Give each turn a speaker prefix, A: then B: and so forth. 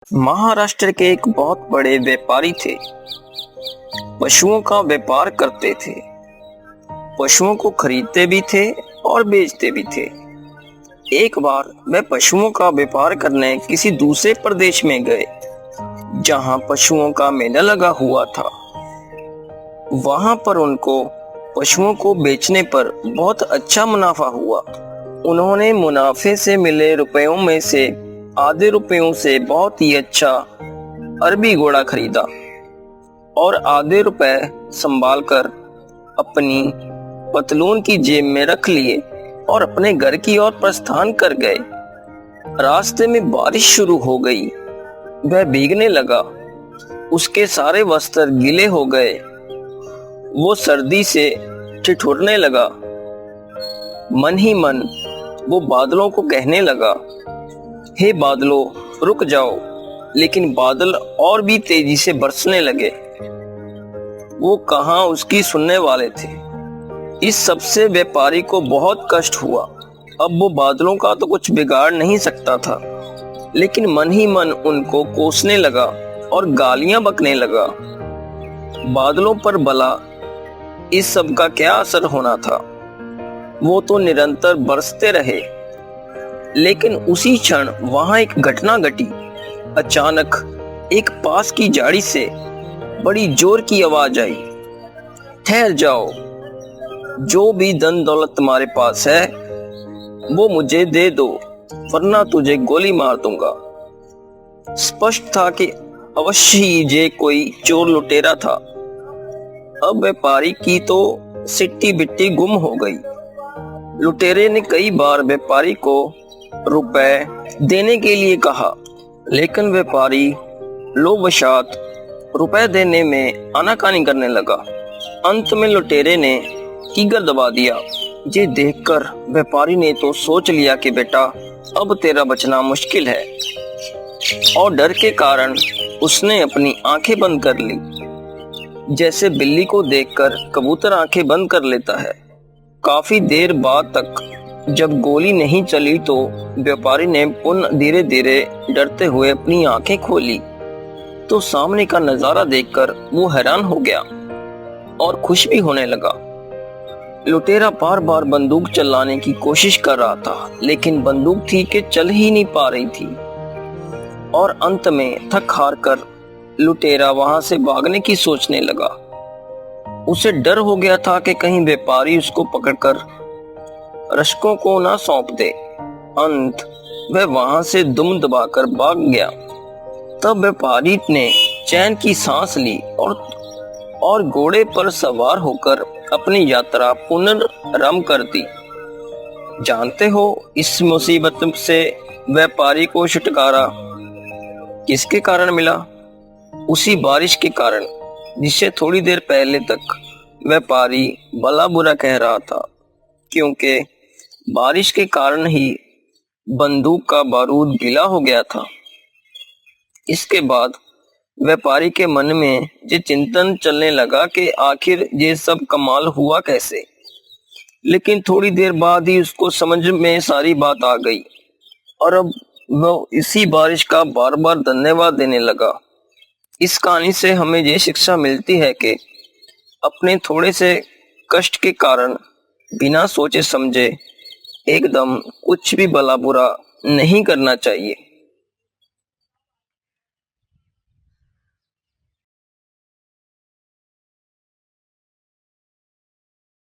A: महाराष्ट्र के एक बहुत बड़े व्यापारी थे। पशुओं का व्यापार करते थे। पशुओं को खरीदते भी थे और बेचते भी थे। एक बार वे पशुओं का व्यापार करने किसी दूसरे प्रदेश में गए, जहां पशुओं का मेला लगा हुआ था। वहां पर उनको पशुओं को बेचने पर बहुत अच्छा मुनाफा हुआ। उन्होंने मुनाफे से मिले रुपयों में से आधे रुपयों से बहुत ही अच्छा अरबी घोड़ा खरीदा और आधे रुपए संभाल कर अपनी पतलून की जेब में रख लिए और अपने घर की ओर प्रस्थान कर गए। रास्ते में बारिश शुरू हो गई। वह भीगने लगा। उसके सारे वस्त्र गीले हो गए। वो सर्दी से ठिठुरने लगा। मन ही मन वो बादलों को कहने लगा, हे बादलों, रुक जाओ। लेकिन बादल और भी तेजी से बरसने लगे। वो कहां उसकी सुनने वाले थे। इस सबसे व्यापारी को बहुत कष्ट हुआ। अब वो बादलों का तो कुछ बिगाड़ नहीं सकता था, लेकिन मन ही मन उनको कोसने लगा और गालियां बकने लगा। बादलों पर भला इस सब का क्या असर होना था। वो तो निरंतर बरसते रहे। लेकिन उसी क्षण वहां एक घटना घटी। अचानक एक पास की झाड़ी से बड़ी जोर की आवाज आई, ठहर जाओ। जो भी धन दौलत तुम्हारे पास है वो मुझे दे दो, वरना तुझे गोली मार दूंगा। स्पष्ट था कि अवश्य ही ये कोई चोर लुटेरा था। अब व्यापारी की तो सिट्टी बिट्टी गुम हो गई। लुटेरे ने कई बार व्यापारी को रुपए देने के लिए कहा, लेकिन व्यापारी लोभवशात रुपए देने में आनाकानी करने लगा। अंत में लुटेरे ने कीगर दबा दिया। ये देखकर व्यापारी ने तो सोच लिया कि बेटा, अब तेरा बचना मुश्किल है, और डर के कारण उसने अपनी आंखें बंद कर ली, जैसे बिल्ली को देखकर कबूतर आंखें बंद कर लेता है। काफी देर बाद तक जब गोली नहीं चली तो व्यापारी ने पुनः धीरे धीरे डरते हुए अपनी आंखें खोली, तो सामने का नजारा देखकर वो हैरान हो गया और खुश भी होने लगा। लुटेरा बार बार बंदूक चलाने की कोशिश कर रहा था, लेकिन बंदूक थी कि चल ही नहीं पा रही थी, और अंत में थक हार कर लुटेरा वहां से भागने की सोचने लगा। उसे डर हो गया था कि कहीं व्यापारी उसको पकड़कर रशकों को ना सौंप दे। अंत वह वहां से दुम दबाकर भाग गया। तब व्यापारी ने चैन की सांस ली और घोड़े पर सवार होकर अपनी यात्रा पुनरारंभ कर दी। जानते हो इस मुसीबत से व्यापारी को छुटकारा किसके कारण मिला? उसी बारिश के कारण, जिसे थोड़ी देर पहले तक व्यापारी भला बुरा कह रहा था, क्योंकि बारिश के कारण ही बंदूक का बारूद गीला हो गया था। इसके बाद व्यापारी के मन में ये चिंतन चलने लगा कि आखिर ये सब कमाल हुआ कैसे। लेकिन थोड़ी देर बाद ही उसको समझ में सारी बात आ गई, और अब वो इसी बारिश का बार बार धन्यवाद देने लगा। इस कहानी से हमें ये शिक्षा मिलती है कि अपने थोड़े से कष्ट के कारण बिना सोचे समझे एकदम कुछ भी भला बुरा नहीं करना चाहिए।